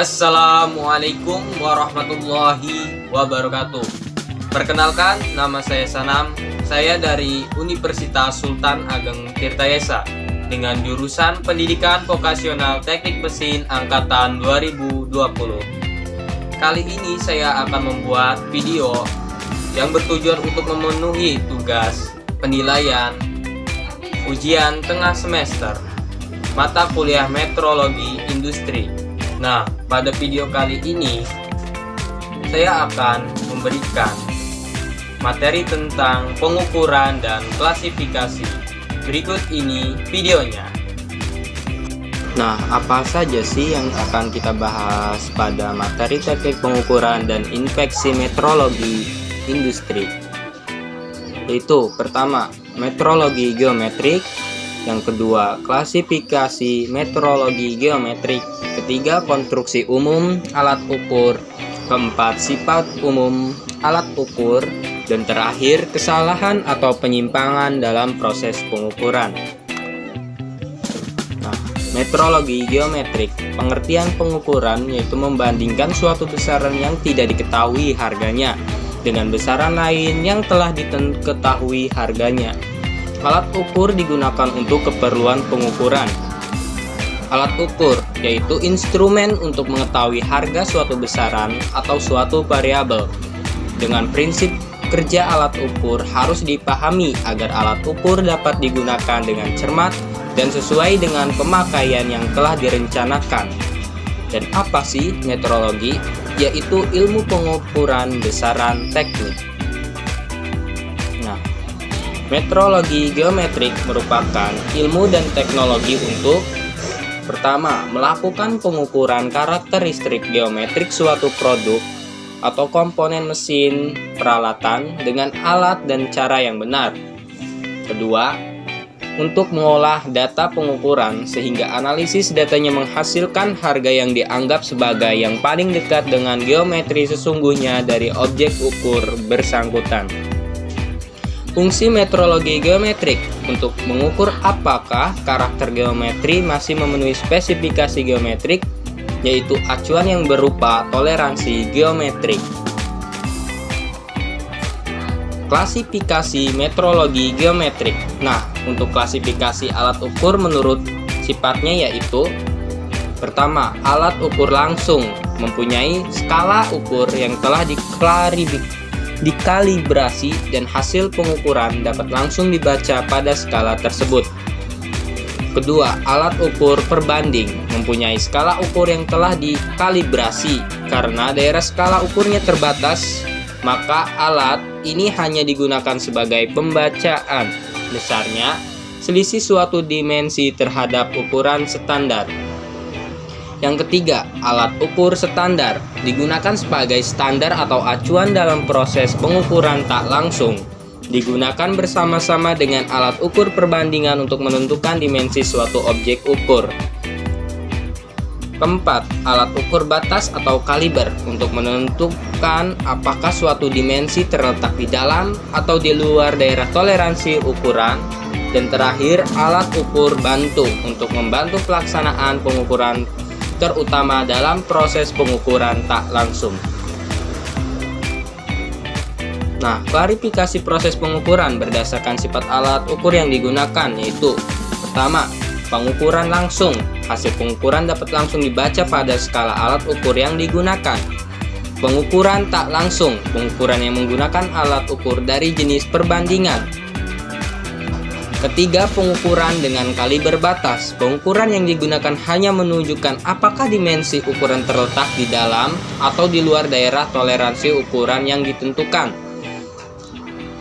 Assalamualaikum warahmatullahi wabarakatuh. Perkenalkan, nama saya Sanam. Saya dari Universitas Sultan Ageng Tirtayasa dengan jurusan Pendidikan Vokasional Teknik Mesin Angkatan 2020. Kali ini saya akan membuat video yang bertujuan untuk memenuhi tugas penilaian ujian tengah semester mata kuliah metrologi industri. Nah, pada video kali ini saya akan memberikan materi tentang pengukuran dan klasifikasi. Berikut ini videonya. Nah, apa saja sih yang akan kita bahas pada materi teknik pengukuran dan inspeksi metrologi industri? Yaitu pertama, metrologi geometrik, yang kedua, klasifikasi metrologi geometrik, ketiga, konstruksi umum alat ukur, keempat, sifat umum alat ukur, dan terakhir, kesalahan atau penyimpangan dalam proses pengukuran. Nah, metrologi geometrik, pengertian pengukuran yaitu membandingkan suatu besaran yang tidak diketahui harganya dengan besaran lain yang telah diketahui harganya. Alat ukur digunakan untuk keperluan pengukuran. Alat ukur yaitu instrumen untuk mengetahui harga suatu besaran atau suatu variabel. Dengan prinsip kerja alat ukur harus dipahami agar alat ukur dapat digunakan dengan cermat dan sesuai dengan pemakaian yang telah direncanakan. Dan apa sih metrologi? Yaitu ilmu pengukuran besaran teknik. Metrologi geometrik merupakan ilmu dan teknologi untuk pertama, melakukan pengukuran karakteristik geometrik suatu produk atau komponen mesin peralatan dengan alat dan cara yang benar. Kedua, untuk mengolah data pengukuran sehingga analisis datanya menghasilkan harga yang dianggap sebagai yang paling dekat dengan geometri sesungguhnya dari objek ukur bersangkutan. Fungsi metrologi geometrik untuk mengukur apakah karakter geometri masih memenuhi spesifikasi geometrik, yaitu acuan yang berupa toleransi geometrik. Klasifikasi metrologi geometrik. Nah, untuk klasifikasi alat ukur menurut sifatnya yaitu pertama, alat ukur langsung mempunyai skala ukur yang telah dikalibrasi dan hasil pengukuran dapat langsung dibaca pada skala tersebut. Kedua, alat ukur perbanding mempunyai skala ukur yang telah dikalibrasi. Karena daerah skala ukurnya terbatas, maka alat ini hanya digunakan sebagai pembacaan. Besarnya selisih suatu dimensi terhadap ukuran standar. Yang ketiga, alat ukur standar digunakan sebagai standar atau acuan dalam proses pengukuran tak langsung. Digunakan bersama-sama dengan alat ukur perbandingan untuk menentukan dimensi suatu objek ukur. Keempat, alat ukur batas atau kaliber untuk menentukan apakah suatu dimensi terletak di dalam atau di luar daerah toleransi ukuran. Dan terakhir, alat ukur bantu untuk membantu pelaksanaan pengukuran terutama dalam proses pengukuran tak langsung. Nah, klarifikasi proses pengukuran berdasarkan sifat alat ukur yang digunakan yaitu pertama, pengukuran langsung. Hasil pengukuran dapat langsung dibaca pada skala alat ukur yang digunakan. Pengukuran tak langsung, pengukuran yang menggunakan alat ukur dari jenis perbandingan. Ketiga, pengukuran dengan kaliber batas. Pengukuran yang digunakan hanya menunjukkan apakah dimensi ukuran terletak di dalam atau di luar daerah toleransi ukuran yang ditentukan.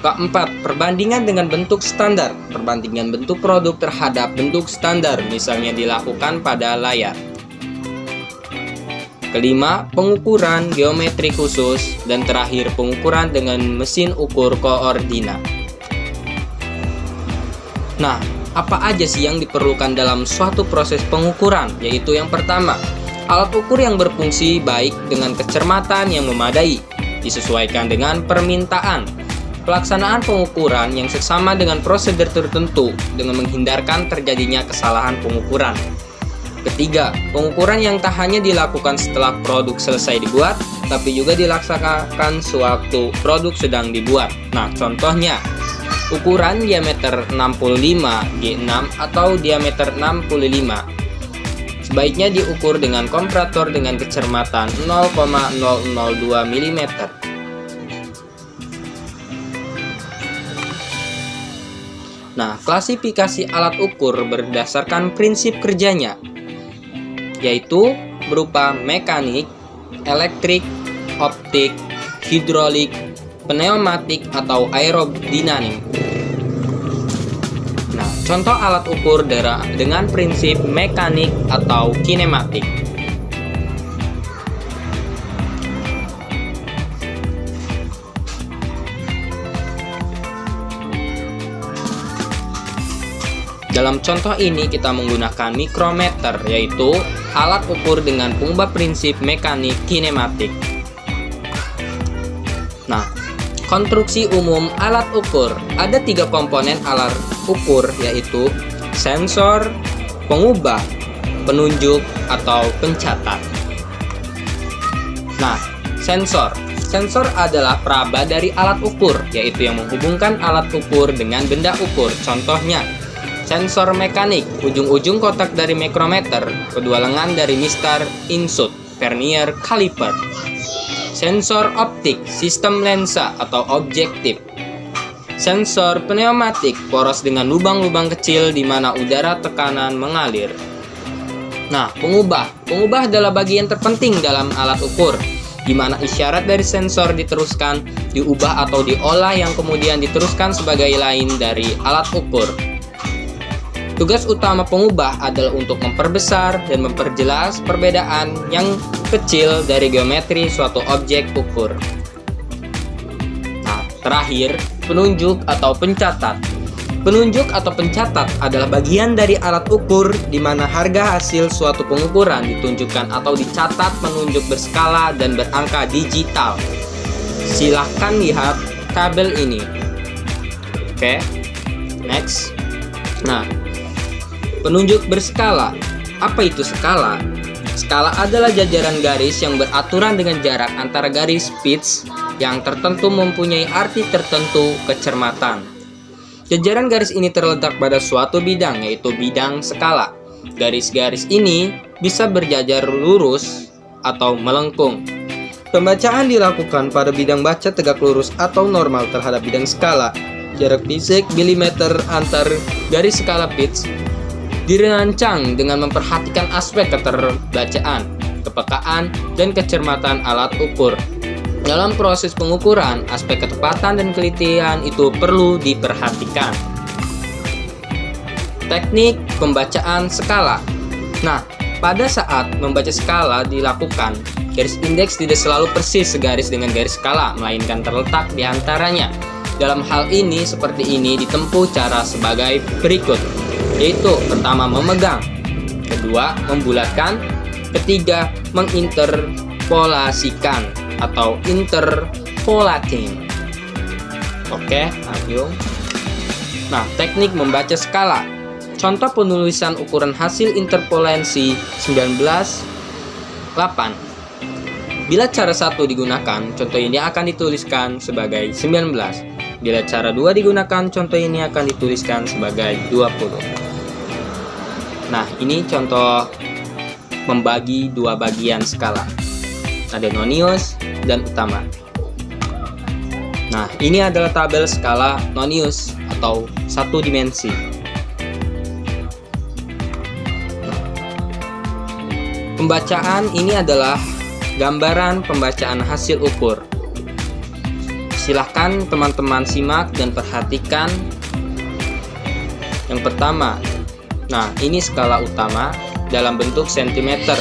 Keempat, perbandingan dengan bentuk standar. Perbandingan bentuk produk terhadap bentuk standar, misalnya dilakukan pada layar. Kelima, pengukuran geometri khusus. Dan terakhir, pengukuran dengan mesin ukur koordinat. Nah, apa aja sih yang diperlukan dalam suatu proses pengukuran? Yaitu yang pertama, alat ukur yang berfungsi baik dengan kecermatan yang memadai, disesuaikan dengan permintaan. Pelaksanaan pengukuran yang seksama dengan prosedur tertentu dengan menghindarkan terjadinya kesalahan pengukuran. Ketiga, pengukuran yang tak hanya dilakukan setelah produk selesai dibuat, tapi juga dilaksanakan sewaktu produk sedang dibuat. Nah, contohnya, ukuran diameter 65 G6 atau diameter 65 sebaiknya diukur dengan komparator dengan kecermatan 0,002 mm. Nah, klasifikasi alat ukur berdasarkan prinsip kerjanya, yaitu berupa mekanik, elektrik, optik, hidrolik, pneumatik, atau aerodinamik. Nah, contoh alat ukur dengan prinsip mekanik atau kinematik. Dalam contoh ini kita menggunakan mikrometer, yaitu alat ukur dengan pengubah prinsip mekanik kinematik. Nah, konstruksi umum alat ukur. Ada 3 komponen alat ukur, yaitu sensor, pengubah, penunjuk, atau pencatat. Nah, sensor. Sensor adalah peraba dari alat ukur, yaitu yang menghubungkan alat ukur dengan benda ukur. Contohnya, sensor mekanik, ujung-ujung kotak dari mikrometer, kedua lengan dari Mr. Insut, vernier caliper. Sensor optik, sistem lensa atau objektif. Sensor pneumatik, poros dengan lubang-lubang kecil di mana udara tekanan mengalir. Nah, pengubah. Pengubah adalah bagian terpenting dalam alat ukur, di mana isyarat dari sensor diteruskan, diubah atau diolah yang kemudian diteruskan sebagai lain dari alat ukur. Tugas utama pengubah adalah untuk memperbesar dan memperjelas perbedaan yang kecil dari geometri suatu objek ukur. Nah, terakhir, penunjuk atau pencatat. Penunjuk atau pencatat adalah bagian dari alat ukur di mana harga hasil suatu pengukuran ditunjukkan atau dicatat menunjuk berskala dan berangka digital. Silahkan lihat tabel ini. Oke, next. Nah, penunjuk berskala. Apa itu skala? Skala adalah jajaran garis yang beraturan dengan jarak antara garis pitch yang tertentu mempunyai arti tertentu kecermatan. Jajaran garis ini terletak pada suatu bidang, yaitu bidang skala. Garis-garis ini bisa berjajar lurus atau melengkung. Pembacaan dilakukan pada bidang baca tegak lurus atau normal terhadap bidang skala. Jarak fisik milimeter antar garis skala pitch dirancang dengan memperhatikan aspek keterbacaan, kepekaan, dan kecermatan alat ukur. Dalam proses pengukuran, aspek ketepatan dan kelitian itu perlu diperhatikan. Teknik pembacaan skala. Nah, pada saat membaca skala dilakukan, garis indeks tidak selalu persis segaris dengan garis skala, melainkan terletak di antaranya. Dalam hal ini, seperti ini ditempuh cara sebagai berikut, yaitu pertama memegang, kedua membulatkan, ketiga menginterpolasikan atau interpolating. Oke, lanjut. Nah, teknik membaca skala. Contoh penulisan ukuran hasil interpolasi 19,8. Bila cara 1 digunakan, contoh ini akan dituliskan sebagai 19. Bila cara 2 digunakan, contoh ini akan dituliskan sebagai 20. Nah, ini contoh membagi 2 bagian skala. Ada nonius dan utama. Nah, ini adalah tabel skala nonius atau 1 dimensi. Pembacaan ini adalah gambaran pembacaan hasil ukur. Silahkan teman-teman simak dan perhatikan. Yang pertama, nah ini skala utama dalam bentuk sentimeter.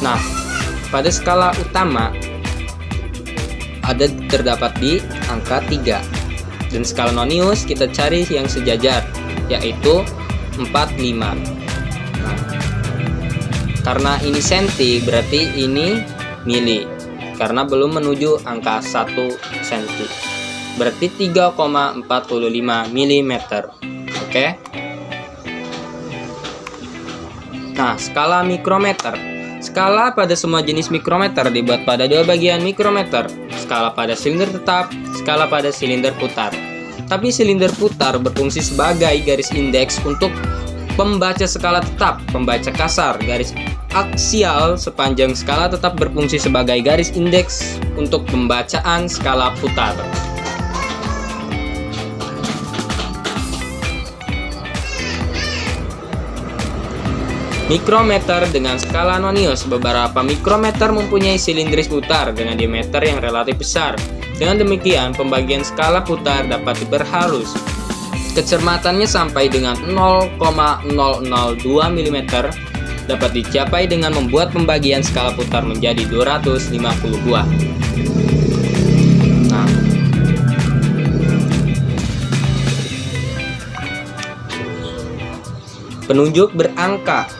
Nah, pada skala utama terdapat di angka 3. Dan skala nonius kita cari yang sejajar, yaitu 45. Nah, karena ini senti, berarti ini mili. Karena belum menuju angka 1 senti. Berarti 3,45 mm. Oke. Nah, skala mikrometer. Skala pada semua jenis mikrometer dibuat pada dua bagian mikrometer, skala pada silinder tetap, skala pada silinder putar. Tapi silinder putar berfungsi sebagai garis indeks untuk pembaca skala tetap, pembaca kasar. Garis aksial sepanjang skala tetap berfungsi sebagai garis indeks untuk pembacaan skala putar. Mikrometer dengan skala nonius. Beberapa mikrometer mempunyai silindris putar dengan diameter yang relatif besar. Dengan demikian, pembagian skala putar dapat diperhalus. Kecermatannya sampai dengan 0,002 mm dapat dicapai dengan membuat pembagian skala putar menjadi 250 buah. Nah, penunjuk berangka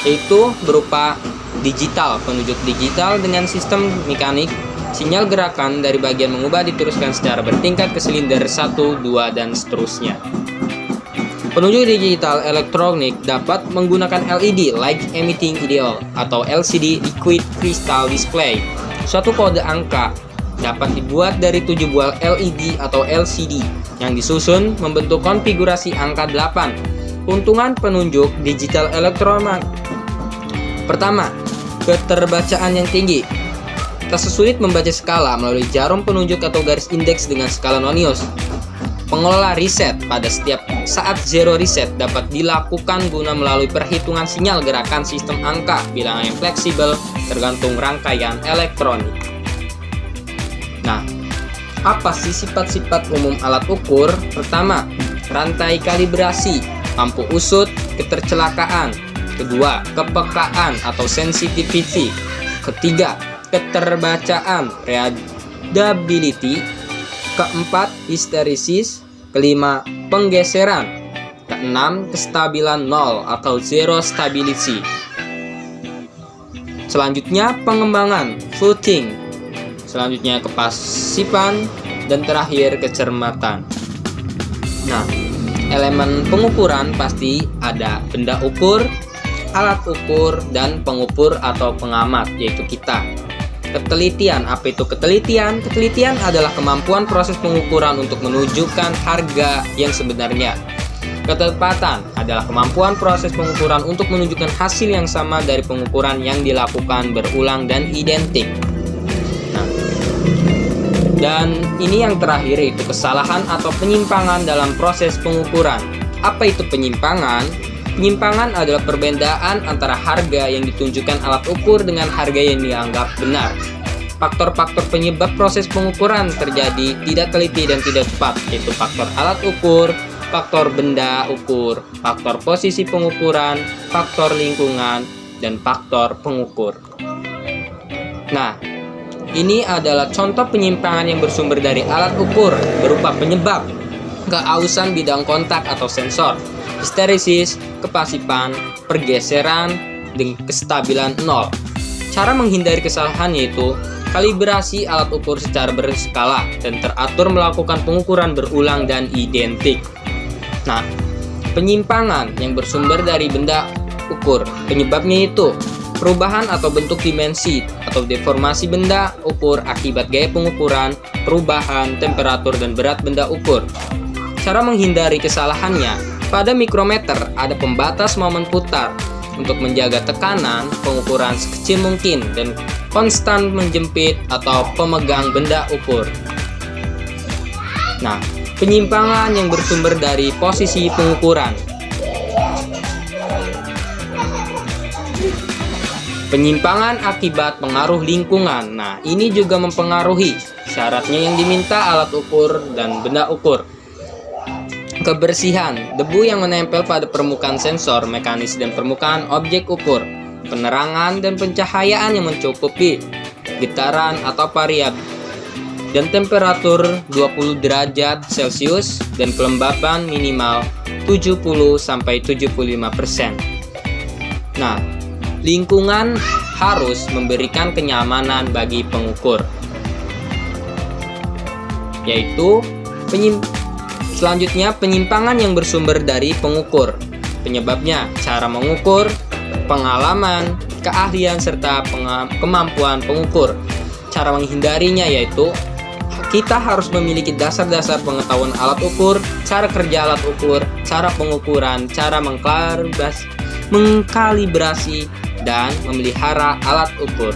yaitu berupa digital. Penunjuk digital dengan sistem mekanik, sinyal gerakan dari bagian mengubah diteruskan secara bertingkat ke silinder 1, 2, dan seterusnya. Penunjuk digital elektronik dapat menggunakan LED (Light Emitting Diode) atau LCD (Liquid Crystal Display). Suatu kode angka dapat dibuat dari 7 buah LED atau LCD yang disusun membentuk konfigurasi angka 8. Keuntungan penunjuk digital elektronik. Pertama, keterbacaan yang tinggi. Tak sesulit membaca skala melalui jarum penunjuk atau garis indeks dengan skala nonius. Pengelola reset pada setiap saat zero reset dapat dilakukan guna melalui perhitungan sinyal gerakan sistem angka bilangan yang fleksibel tergantung rangkaian elektronik. Nah, apa sih sifat-sifat umum alat ukur? Pertama, rantai kalibrasi, lampu usut, ketercelakaan. Kedua, kepekaan atau sensitivity. Ketiga, keterbacaan, readability. Keempat, histeresis. Kelima, penggeseran. Keenam, kestabilan nol atau zero stability. Selanjutnya, pengembangan, floating. Selanjutnya, kepasifan. Dan terakhir, kecermatan. Nah, elemen pengukuran pasti ada benda ukur, alat ukur, dan pengukur atau pengamat, yaitu kita. Ketelitian. Apa itu ketelitian? Ketelitian adalah kemampuan proses pengukuran untuk menunjukkan harga yang sebenarnya. Ketepatan adalah kemampuan proses pengukuran untuk menunjukkan hasil yang sama dari pengukuran yang dilakukan berulang dan identik. Nah, dan ini yang terakhir yaitu kesalahan atau penyimpangan dalam proses pengukuran. Apa itu penyimpangan? Penyimpangan adalah perbedaan antara harga yang ditunjukkan alat ukur dengan harga yang dianggap benar. Faktor-faktor penyebab proses pengukuran terjadi tidak teliti dan tidak tepat, yaitu faktor alat ukur, faktor benda ukur, faktor posisi pengukuran, faktor lingkungan, dan faktor pengukur. Nah, ini adalah contoh penyimpangan yang bersumber dari alat ukur berupa penyebab, keausan bidang kontak atau sensor, histeresis, kepasifan, pergeseran, dan kestabilan nol. Cara menghindari kesalahan yaitu kalibrasi alat ukur secara berskala dan teratur melakukan pengukuran berulang dan identik. Nah, penyimpangan yang bersumber dari benda ukur, penyebabnya itu perubahan atau bentuk dimensi atau deformasi benda ukur akibat gaya pengukuran, perubahan, temperatur, dan berat benda ukur. Cara menghindari kesalahannya, pada mikrometer ada pembatas momen putar untuk menjaga tekanan pengukuran sekecil mungkin dan konstan menjepit atau pemegang benda ukur. Nah, penyimpangan yang bersumber dari posisi pengukuran. Penyimpangan akibat pengaruh lingkungan. Nah, ini juga mempengaruhi syaratnya yang diminta alat ukur dan benda ukur. Kebersihan, debu yang menempel pada permukaan sensor, mekanis dan permukaan objek ukur. Penerangan dan pencahayaan yang mencukupi, getaran atau variabel, dan temperatur 20 derajat Celcius dan kelembapan minimal 70-75%. Nah, lingkungan harus memberikan kenyamanan bagi pengukur, yaitu selanjutnya penyimpangan yang bersumber dari pengukur. Penyebabnya, cara mengukur, pengalaman, keahlian, serta kemampuan pengukur. Cara menghindarinya yaitu kita harus memiliki dasar-dasar pengetahuan alat ukur, cara kerja alat ukur, cara pengukuran, cara mengkalibrasi, dan memelihara alat ukur.